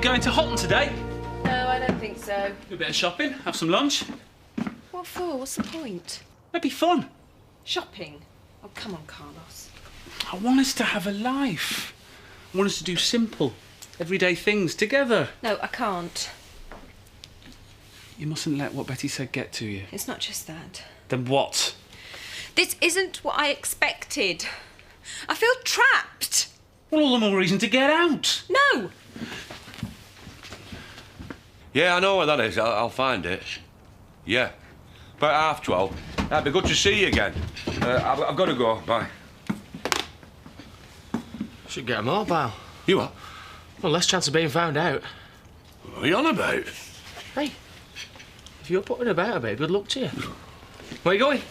going to Houghton today? No, I don't think so. Do a bit of shopping, have some lunch. What for? What's the point? It'd be fun. Shopping? Oh, come on, Carlos. I want us to have a life. I want us to do simple, everyday things together. No, I can't. You mustn't let what Betty said get to you. It's not just that. Then what? This isn't what I expected. I feel trapped. Well, all the more reason to get out. No! Yeah, I know where that is. I'll find it. Yeah. About 12:30. That'd be good to see you again. I've got to go. Bye. Should get a mobile. You what? Well, less chance of being found out. What are you on about? Hey, if you're putting about a bit, good luck to you. Where are you going?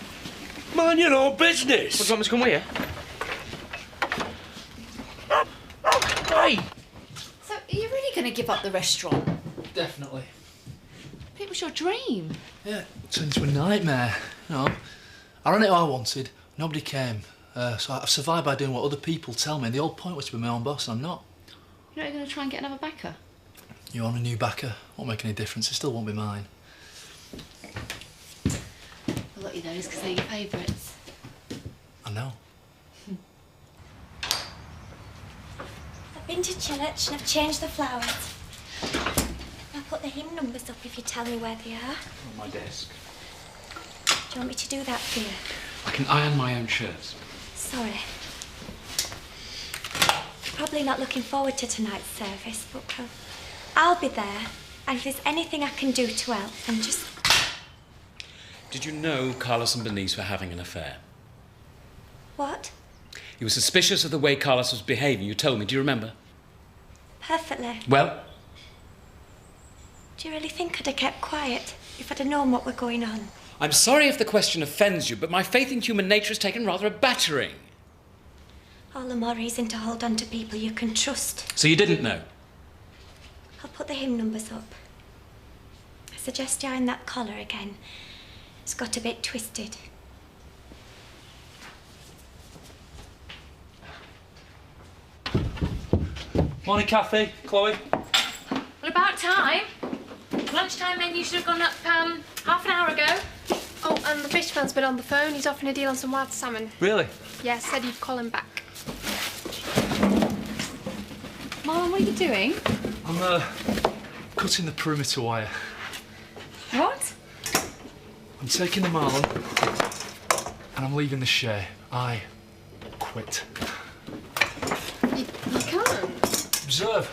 Mind your own business. What, do you want me to come with you? Hey! So, are you really going to give up the restaurant? Definitely. It was your dream. Yeah, it turned into a nightmare. You know, I ran it how I wanted. Nobody came. So I've survived by doing what other people tell me. And the whole point was to be my own boss, and I'm not. You're not going to try and get another backer? You want a new backer? Won't make any difference. It still won't be mine. A lot of those because they're your favourites. I know. I've been to church and I've changed the flowers. I'll put the hymn numbers up if you tell me where they are. On my desk. Do you want me to do that for you? I can iron my own shirts. Sorry. You're probably not looking forward to tonight's service, but I'll be there. And if there's anything I can do to help, then just... Did you know Carlos and Bernice were having an affair? What? You were suspicious of the way Carlos was behaving. You told me. Do you remember? Perfectly. Well? Do you really think I'd have kept quiet if I'd have known what were going on? I'm sorry if the question offends you, but my faith in human nature has taken rather a battering. All the more reason to hold on to people you can trust. So you didn't know? I'll put the hymn numbers up. I suggest you iron that collar again. It's got a bit twisted. Morning, Kathy. Chloe. Well, about time. Lunchtime menu should have gone up half an hour ago. Oh, and the fish man's been on the phone. He's offering a deal on some wild salmon. Really? Yeah, said he'd call him back. Marlon, what are you doing? I'm cutting the perimeter wire. What? I'm taking the marlin and I'm leaving the share. I quit. You can't. Observe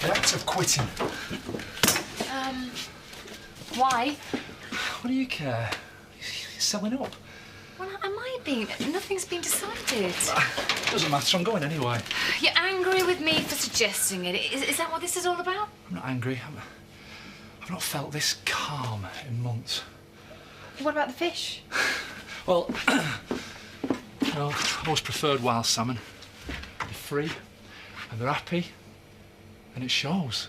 the act of quitting. Why? What do you care? You're selling up. Well, am I being? Nothing's been decided. Doesn't matter, I'm going anyway. You're angry with me for suggesting it. Is that what this is all about? I'm not angry. I've not felt this calm in months. What about the fish? Well, you know, I've always preferred wild salmon. They're free and they're happy, and it shows.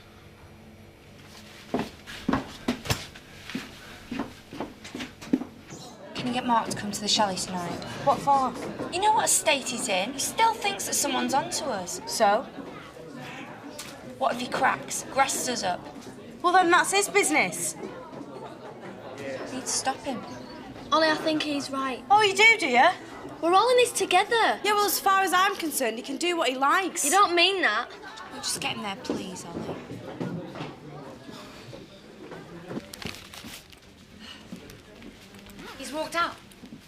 Can you get Mark to come to the chalet tonight? What for? You know what state he's in? He still thinks that someone's onto us. So? What if he cracks, grasses us up? Well, then that's his business. We need to stop him. Ollie, I think he's right. Oh, you do you? We're all in this together. Yeah, well, as far as I'm concerned, he can do what he likes. You don't mean that. Well, just get him there, please, Ollie. He's walked out.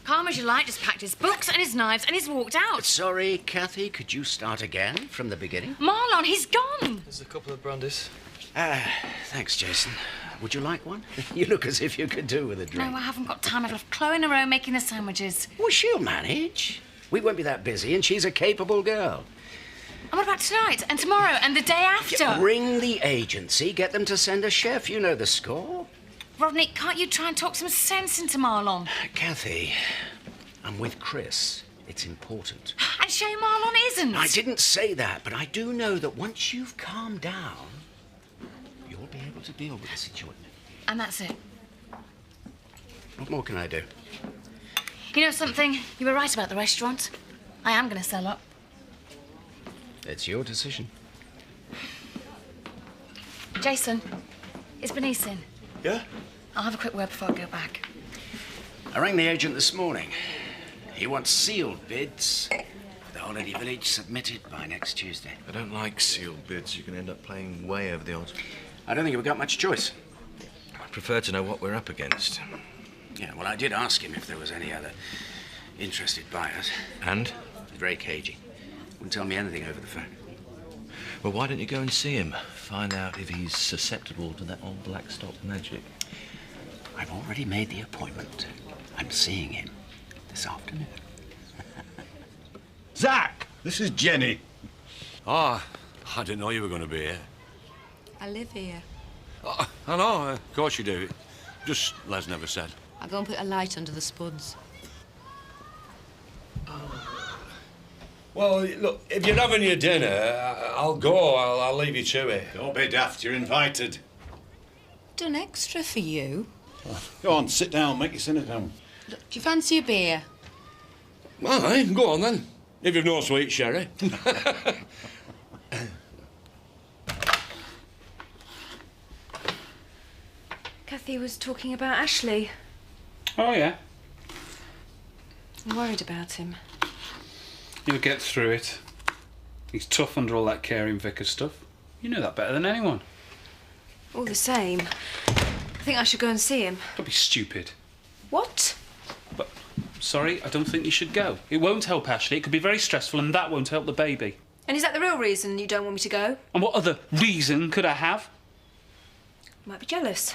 Calm as you like, just packed his books and his knives and he's walked out. Sorry, Kathy, could you start again from the beginning? Marlon, he's gone. There's a couple of brandies. Thanks, Jason. Would you like one? You look as if you could do with a drink. No, I haven't got time. I've left Chloe in a row making the sandwiches. Well, she'll manage. We won't be that busy, and she's a capable girl. And what about tonight and tomorrow and the day after? Ring the agency, get them to send a chef. You know the score. Rodney, can't you try and talk some sense into Marlon? Kathy, I'm with Chris. It's important. And Shay Marlon isn't. I didn't say that, but I do know that once you've calmed down, you'll be able to deal with the situation. And that's it. What more can I do? You know something? You were right about the restaurant. I am going to sell up. It's your decision. Jason, is Bernice in? Yeah? I'll have a quick word before I go back. I rang the agent this morning. He wants sealed bids. The holiday village submitted by next Tuesday. I don't like sealed bids. You can end up playing way over the odds. I don't think we've got much choice. I'd prefer to know what we're up against. Yeah, well, I did ask him if there was any other interested buyers. And? He's very cagey. Wouldn't tell me anything over the phone. Well, why don't you go and see him? Find out if he's susceptible to that old black stock magic. I've already made the appointment. I'm seeing him this afternoon. Zach, this is Jenny. Ah, I didn't know you were going to be here. I live here. Oh, I know, of course you do. Just Les never said. I'll go and put a light under the spuds. Well, look, if you're having your dinner, I'll go. I'll leave you to it. Don't be daft, you're invited. Done extra for you. Go on, sit down, make your dinner down. Look, do you fancy a beer? Aye, go on then. If you've no sweet sherry. Kathy was talking about Ashley. Oh, yeah. I'm worried about him. He'll get through it. He's tough under all that caring vicar stuff. You know that better than anyone. All the same, I think I should go and see him. Don't be stupid. What? But, sorry, I don't think you should go. It won't help Ashley. It could be very stressful, and that won't help the baby. And is that the real reason you don't want me to go? And what other reason could I have? You might be jealous.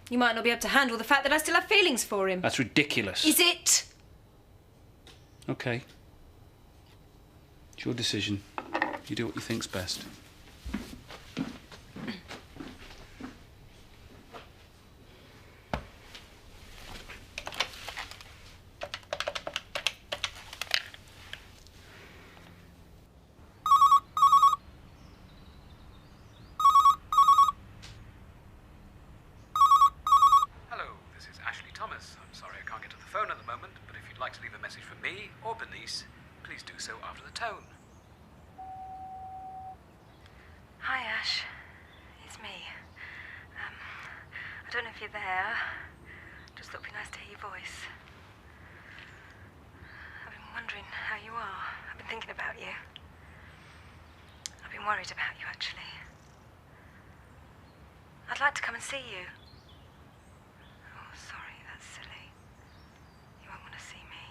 You might not be able to handle the fact that I still have feelings for him. That's ridiculous. Is it? OK. It's your decision. You do what you think's best. or Bernice, please do so after the tone. Hi, Ash. It's me. I don't know if you're there. Just thought it'd be nice to hear your voice. I've been wondering how you are. I've been thinking about you. I've been worried about you, actually. I'd like to come and see you. Oh, sorry, that's silly. You won't want to see me.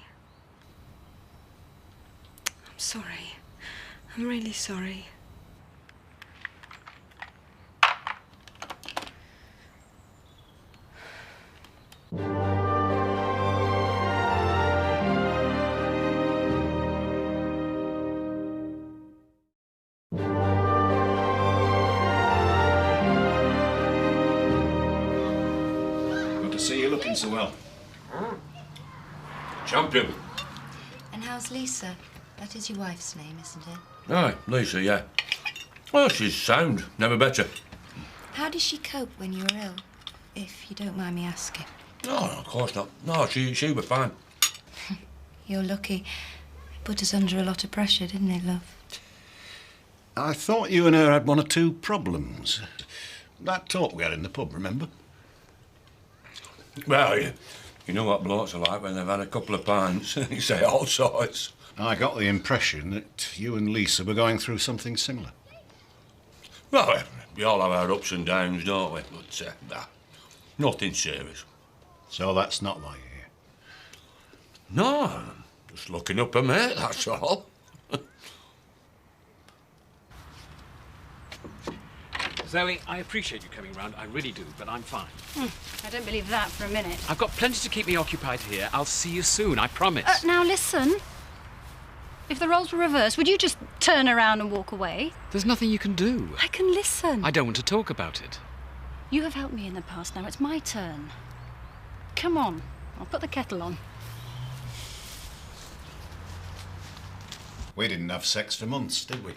I'm sorry. I'm really sorry. See you looking so well. Champion. And how's Lisa? That is your wife's name, isn't it? Aye, Lisa, yeah. Well, she's sound. Never better. How did she cope when you were ill? If you don't mind me asking. No, of course not. No, she was fine. You're lucky. It put us under a lot of pressure, didn't it, love? I thought you and her had one or two problems. That talk we had in the pub, remember? Well, you know what blokes are like when they've had a couple of pints. You say all sorts. I got the impression that you and Lisa were going through something similar. Well, we all have our ups and downs, don't we? But, nothing serious. So that's not why you're here? No, just looking up a mate, that's all. Zoe, I appreciate you coming round, I really do, but I'm fine. I don't believe that for a minute. I've got plenty to keep me occupied here. I'll see you soon, I promise. Now listen. If the roles were reversed, would you just turn around and walk away? There's nothing you can do. I can listen. I don't want to talk about it. You have helped me in the past, now it's my turn. Come on, I'll put the kettle on. We didn't have sex for months, did we?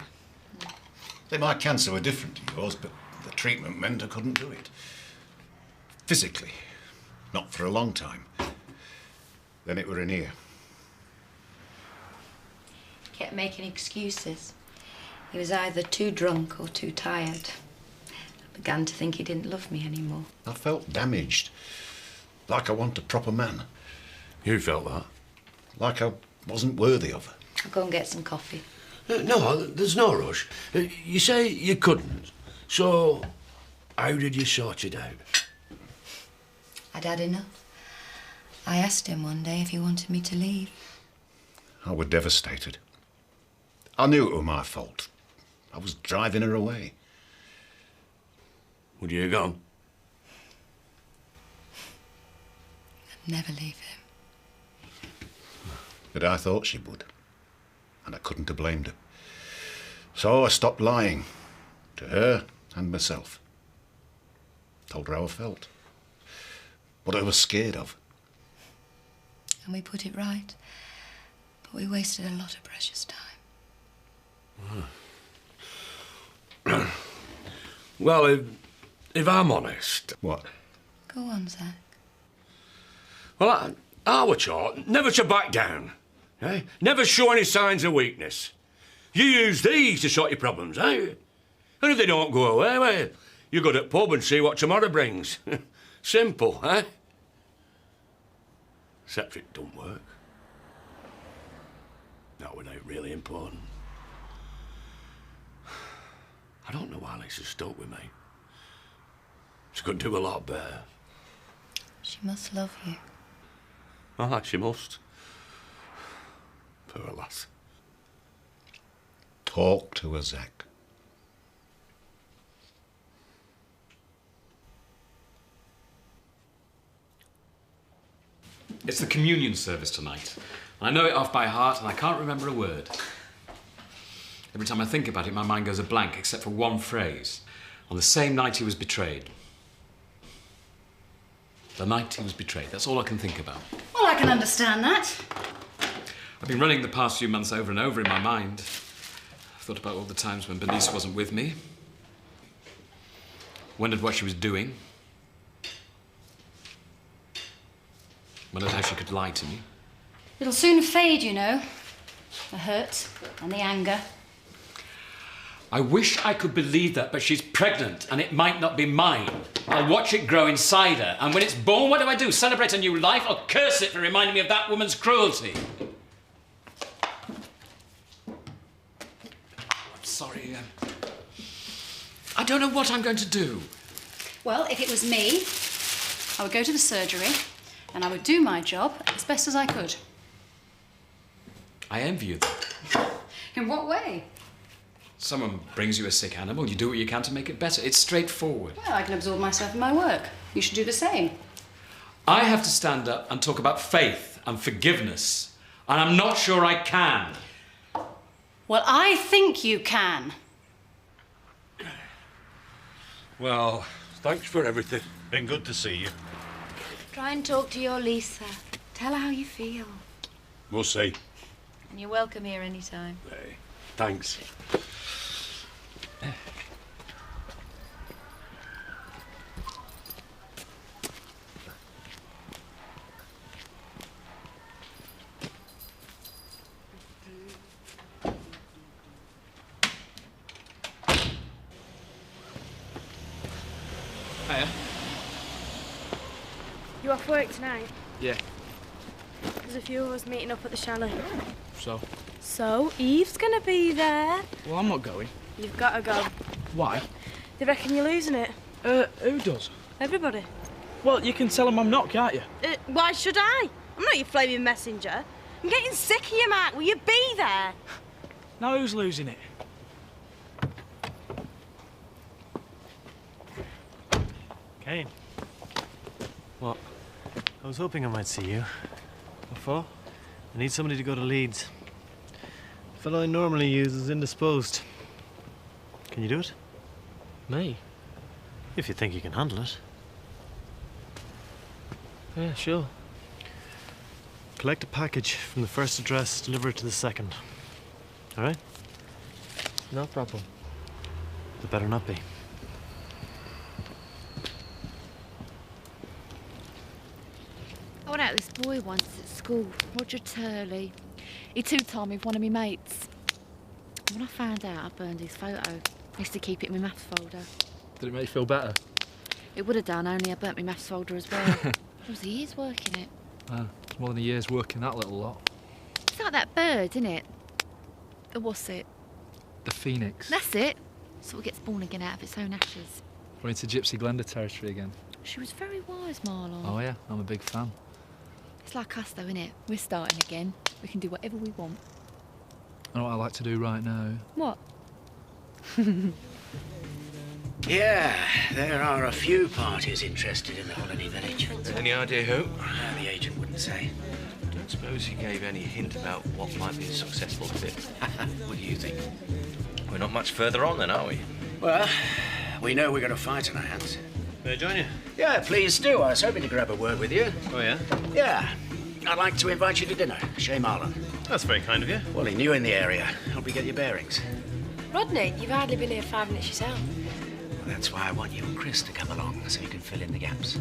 Say, my cancer were different to yours, but the treatment meant I couldn't do it. Physically. Not for a long time. Then it were in here. Kept making excuses. He was either too drunk or too tired. began to think he didn't love me anymore. I felt damaged. Like I want a proper man. You felt that? Like I wasn't worthy of her. I'll go and get some coffee. No, there's no rush. You say you couldn't. So, how did you sort it out? I'd had enough. I asked him one day if he wanted me to leave. I was devastated. I knew it was my fault. I was driving her away. Would you have gone? I'd never leave him. But I thought she would. And I couldn't have blamed her. So I stopped lying. To her and myself. Told her how I felt. What I was scared of. And we put it right. But we wasted a lot of precious time. Well, if I'm honest... What? Go on, Zach. Well, I was taught never to back down. Eh? Never show any signs of weakness. You use these to sort your problems, eh? And if they don't go away, well, you go to the pub and see what tomorrow brings. Simple, eh? Except if it don't work. Not when it's really important. I don't know why Lisa's stuck with me. She could do a lot better. She must love you. Ah, she must. Poor lass. Talk to her, Zach. It's the communion service tonight. I know it off by heart and I can't remember a word. Every time I think about it, my mind goes a blank, except for one phrase. On the same night he was betrayed. The night he was betrayed. That's all I can think about. Well, I can understand that. I've been running the past few months over and over in my mind. I've thought about all the times when Bernice wasn't with me. Wondered what she was doing. Wondered how she could lie to me. It'll soon fade, you know. The hurt and the anger. I wish I could believe that, but she's pregnant and it might not be mine. I'll watch it grow inside her, and when it's born, what do? Celebrate a new life or curse it for reminding me of that woman's cruelty? I'm sorry. I don't know what I'm going to do. Well, if it was me, I would go to the surgery and I would do my job as best as I could. I envy you, though. In what way? Someone brings you a sick animal, you do what you can to make it better. It's straightforward. Well, I can absorb myself in my work. You should do the same. I have to stand up and talk about faith and forgiveness, and I'm not sure I can. Well, I think you can. Well, thanks for everything. Been good to see you. Try and talk to your Lisa. Tell her how you feel. We'll see. And you're welcome here any time. Hey, thanks. Hiya. You off work tonight? Yeah. There's a few of us meeting up at the chalet. So? So, Eve's gonna be there. Well, I'm not going. You've gotta go. Why? They reckon you're losing it. Who does? Everybody. Well, you can tell them I'm not, can't you? Why should I? I'm not your flaming messenger. I'm getting sick of you, Mark. Will you be there? Now who's losing it? Kane. What? I was hoping I might see you. What for? I need somebody to go to Leeds. The fellow I normally use is indisposed. Can you do it? Me? If you think you can handle it. Yeah, sure. Collect a package from the first address, deliver it to the second. All right? No problem. It better not be. I went out with this boy once at school, Roger Turley. He two-timed me with one of my mates. When I found out, I burned his photo. I used to keep it in my maths folder. Did it make you feel better? It would have done, only I burnt my maths folder as well. It was years working it. It's more than a year's working that little lot. It's like that bird, isn't it? Or what's it? The phoenix. That's it. Sort of gets born again out of its own ashes. We're into Gypsy Glenda territory again. She was very wise, Marlon. Oh yeah, I'm a big fan. It's like us though, innit? We're starting again. We can do whatever we want. I know what I like to do right now. What? Yeah, there are a few parties interested in the holiday village. Any idea who? The agent wouldn't say. Don't suppose he gave any hint about what might be a successful fit. What do you think? We're not much further on then, are we? Well, we know we've got a fight on our hands. May I join you? Yeah, please do. I was hoping to grab a word with you. Oh, yeah? Yeah. I'd like to invite you to dinner. Shay Marlon. That's very kind of you. Well, he knew in the area. Help you get your bearings. Rodney, you've hardly been here 5 minutes yourself. Well, that's why I want you and Chris to come along, so you can fill in the gaps.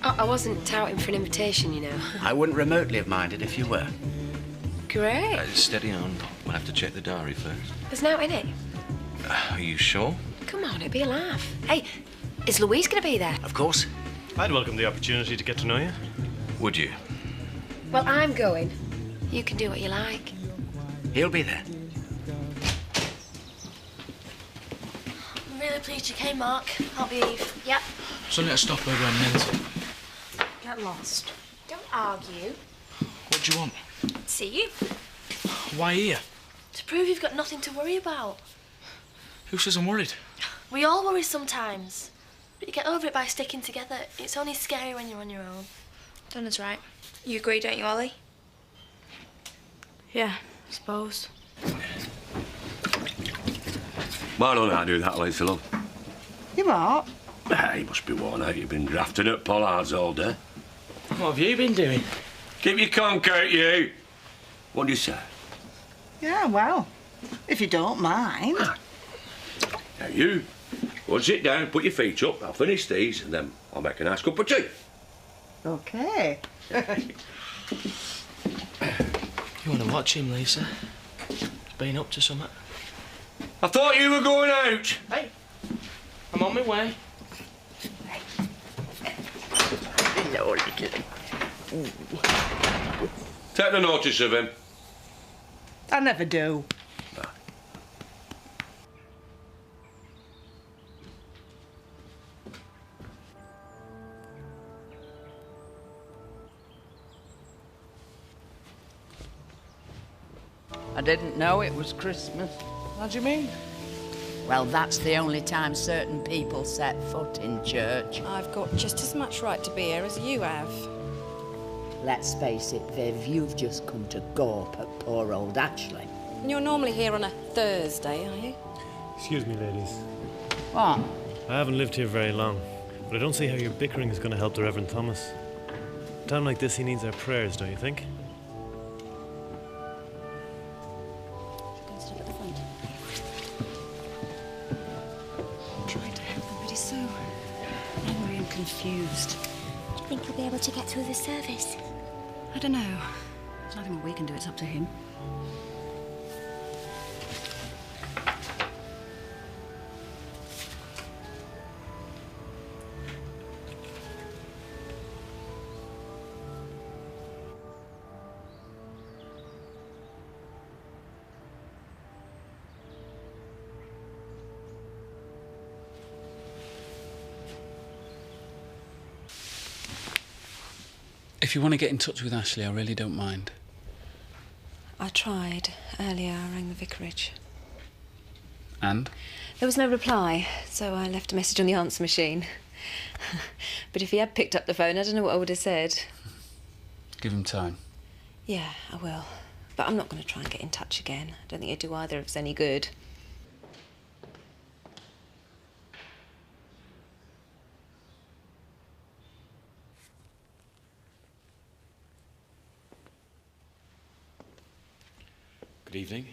I wasn't touting for an invitation, you know. I wouldn't remotely have minded if you were. Great. Steady on. We'll have to check the diary first. There's no in it. Are you sure? Come on, it'd be a laugh. Hey, is Louise going to be there? Of course. I'd welcome the opportunity to get to know you. Would you? Well, I'm going. You can do what you like. He'll be there. I'm really pleased you came, Mark. I'll be Eve. Yep. Something to stop over and Minty. Get lost. Don't argue. What do you want? See you. Why here? To prove you've got nothing to worry about. Who says I'm worried? We all worry sometimes. But you get over it by sticking together. It's only scary when you're on your own. Donna's right. You agree, don't you, Ollie? Yeah, I suppose. Why don't I do that, Lisa, love? You what? You must be worn out. You've been grafting at Pollard's all day. What have you been doing? Keep your conk out, you. What do you say? Yeah, well, if you don't mind. Now, you go and sit down, put your feet up. I'll finish these, and then I'll make a nice cup of tea. Okay. You want to watch him, Lisa? He's been up to something. I thought you were going out. Hey, I'm on my way. No, you kidding. Take no notice of him. I never do. I didn't know it was Christmas. What do you mean? Well, that's the only time certain people set foot in church. I've got just as much right to be here as you have. Let's face it, Viv, you've just come to gawp at poor old Ashley. And you're normally here on a Thursday, are you? Excuse me, ladies. What? I haven't lived here very long, but I don't see how your bickering is going to help the Reverend Thomas. A time like this, he needs our prayers, don't you think? Go and stop at the front. I'm trying to help them, but he's so angry and confused. Do you think he'll be able to get through the service? I don't know. There's nothing we can do, it's up to him. If you want to get in touch with Ashley, I really don't mind. I tried earlier. I rang the vicarage. And? There was no reply, so I left a message on the answer machine. But if he had picked up the phone, I don't know what I would have said. Give him time. Yeah, I will. But I'm not going to try and get in touch again. I don't think it'd do either of us any good. Good evening.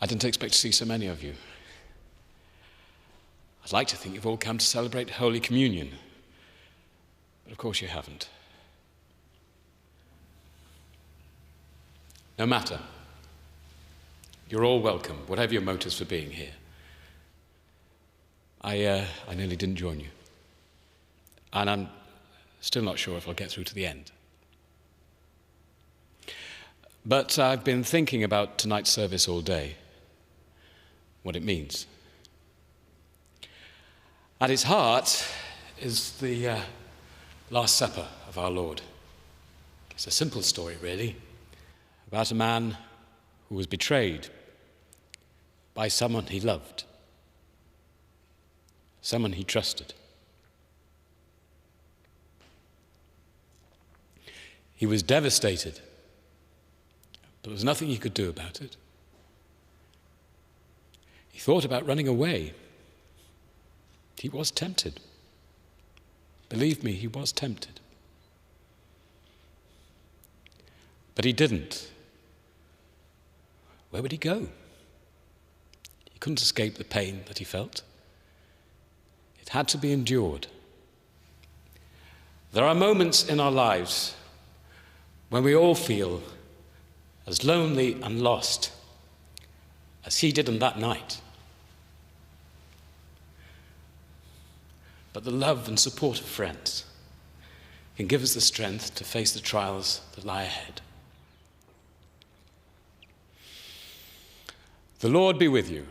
I didn't expect to see so many of you. I'd like to think you've all come to celebrate Holy Communion, but of course you haven't. No matter. You're all welcome, whatever your motives for being here. I nearly didn't join you. And I'm still not sure if I'll get through to the end. But I've been thinking about tonight's service all day, what it means. At its heart is the Last Supper of our Lord. It's a simple story, really, about a man who was betrayed by someone he loved, someone he trusted. He was devastated, but there was nothing he could do about it. He thought about running away. He was tempted. Believe me, he was tempted. But he didn't. Where would he go? He couldn't escape the pain that he felt. It had to be endured. There are moments in our lives when we all feel as lonely and lost as he did on that night. But the love and support of friends can give us the strength to face the trials that lie ahead. The Lord be with you.